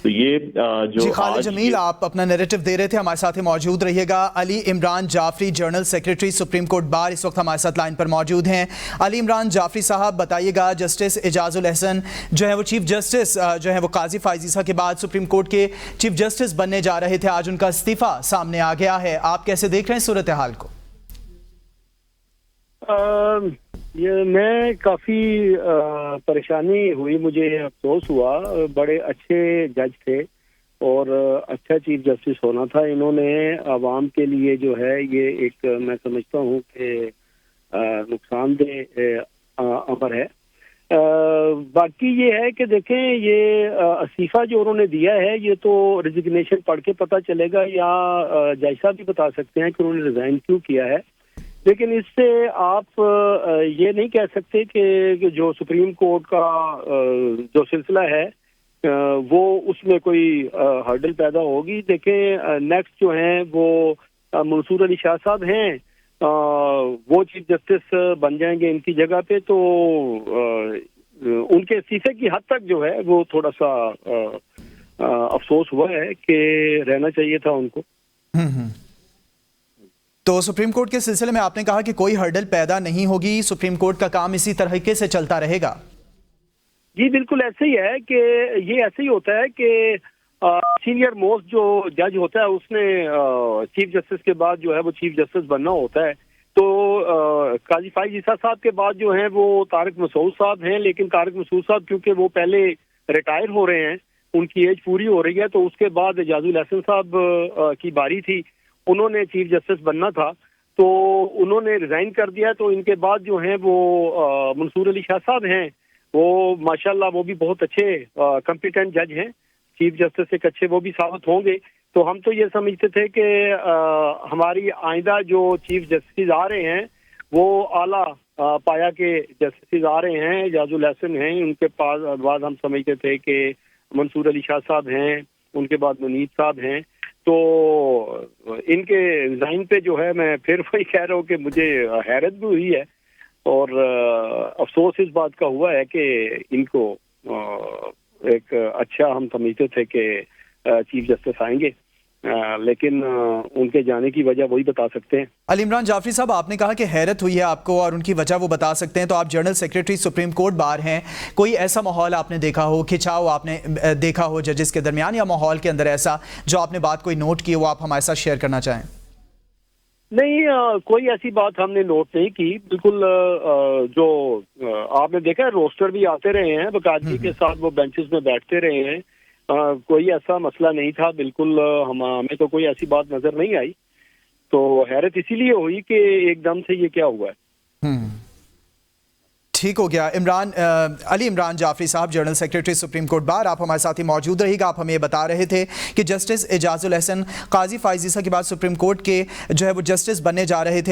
تو یہ جو جی خالد جمیل آپ اپنا نیریٹو دے رہے تھے، ہمارے ساتھ موجود رہیے گا۔ Ali Imran Jafri general secretary supreme court bar اس وقت ہمارے ساتھ لائن پر موجود ہیں۔ علی عمران جعفری صاحب بتائیے گا، جسٹس اعجاز الاحسن جو ہے وہ چیف جسٹس جو ہے وہ قاضی فائز عیسیٰ کے بعد سپریم کورٹ کے چیف جسٹس بننے جا رہے تھے، آج ان کا استعفیٰ سامنے آ گیا ہے، آپ کیسے دیکھ رہے ہیں صورتحال کو؟ میں کافی پریشانی ہوئی، مجھے افسوس ہوا۔ بڑے اچھے جج تھے اور اچھا چیف جسٹس ہونا تھا۔ انہوں نے عوام کے لیے جو ہے یہ ایک میں سمجھتا ہوں کہ نقصان دہ امر ہے۔ باقی یہ ہے کہ دیکھیں، یہ استعفیٰ جو انہوں نے دیا ہے یہ تو ریزگنیشن پڑھ کے پتہ چلے گا، یا جج صاحب بھی بتا سکتے ہیں کہ انہوں نے ریزائن کیوں کیا ہے، لیکن اس سے آپ یہ نہیں کہہ سکتے کہ جو سپریم کورٹ کا جو سلسلہ ہے وہ اس میں کوئی ہرڈل پیدا ہوگی۔ دیکھیں نیکسٹ جو ہیں وہ منصور علی شاہ صاحب ہیں، وہ چیف جسٹس بن جائیں گے ان کی جگہ پہ، تو ان کے استعفے کی حد تک جو ہے وہ تھوڑا سا افسوس ہوا ہے کہ رہنا چاہیے تھا ان کو۔ تو سپریم کورٹ کے سلسلے میں آپ نے کہا کہ کوئی ہرڈل پیدا نہیں ہوگی، سپریم کورٹ کا کام اسی طریقے سے چلتا رہے گا؟ جی بالکل ایسے ہی ہے، کہ یہ ایسے ہی ہوتا ہے کہ سینئر موسٹ جو جج ہوتا ہے اس نے چیف جسٹس کے بعد جو ہے وہ چیف جسٹس بننا ہوتا ہے۔ تو قاضی فائز عیسیٰ صاحب کے بعد جو ہیں وہ طارق مسعود صاحب ہیں، لیکن طارق مسعود صاحب کیونکہ وہ پہلے ریٹائر ہو رہے ہیں، ان کی ایج پوری ہو رہی ہے، تو اس کے بعد اعجاز الاحسن صاحب کی باری تھی، انہوں نے چیف جسٹس بننا تھا، تو انہوں نے ریزائن کر دیا۔ تو ان کے بعد جو ہیں وہ منصور علی شاہ صاحب ہیں، وہ ماشاءاللہ وہ بھی بہت اچھے کمپیٹنٹ جج ہیں، چیف جسٹس ایک اچھے وہ بھی ثابت ہوں گے۔ تو ہم تو یہ سمجھتے تھے کہ ہماری آئندہ جو چیف جسٹس آ رہے ہیں وہ اعلیٰ پایا کے جسٹس آ رہے ہیں، اعجاز الاحسن ہیں، ان کے بعد ہم سمجھتے تھے کہ منصور علی شاہ صاحب ہیں، ان کے بعد منیب صاحب ہیں۔ تو ان کے ریزائن پہ جو ہے میں پھر وہی کہہ رہا ہوں کہ مجھے حیرت بھی ہوئی ہے اور افسوس اس بات کا ہوا ہے کہ ان کو ایک اچھا ہم سمجھتے تھے کہ چیف جسٹس آئیں گے، لیکن ان کے جانے کی وجہ وہی بتا سکتے ہیں۔ علی عمران جعفری صاحب، آپ نے کہا کہ حیرت ہوئی ہے آپ کو اور ان کی وجہ وہ بتا سکتے ہیں، تو آپ جنرل سیکریٹری سپریم کورٹ بار ہیں، کوئی ایسا ماحول آپ نے دیکھا ہو، کھچاؤ آپ نے دیکھا ہو ججز کے درمیان، یا ماحول کے اندر ایسا جو آپ نے بات کوئی نوٹ کی وہ آپ ہمارے ساتھ شیئر کرنا چاہیں؟ نہیں، کوئی ایسی بات ہم نے نوٹ نہیں کی۔ بالکل جو آپ نے دیکھا ہے روسٹر بھی آتے رہے ہیں، باقاعدگی کے ساتھ وہ بینچز میں بیٹھتے رہے ہیں، کوئی ایسا مسئلہ نہیں تھا، بالکل ہمیں تو کوئی ایسی بات نظر نہیں آئی۔ تو حیرت اسی لیے ہوئی کہ ایک دم سے یہ کیا ہوا ہے۔ ٹھیک ہو گیا۔ علی عمران جعفری صاحب جنرل سیکریٹری سپریم کورٹ بار، آپ ہمارے ساتھ ہی موجود رہی گا۔ آپ ہمیں یہ بتا رہے تھے کہ جسٹس اعجاز الاحسن قاضی فائز عیسیٰ کے بعد سپریم کورٹ کے جو ہے وہ جسٹس بننے جا رہے تھے،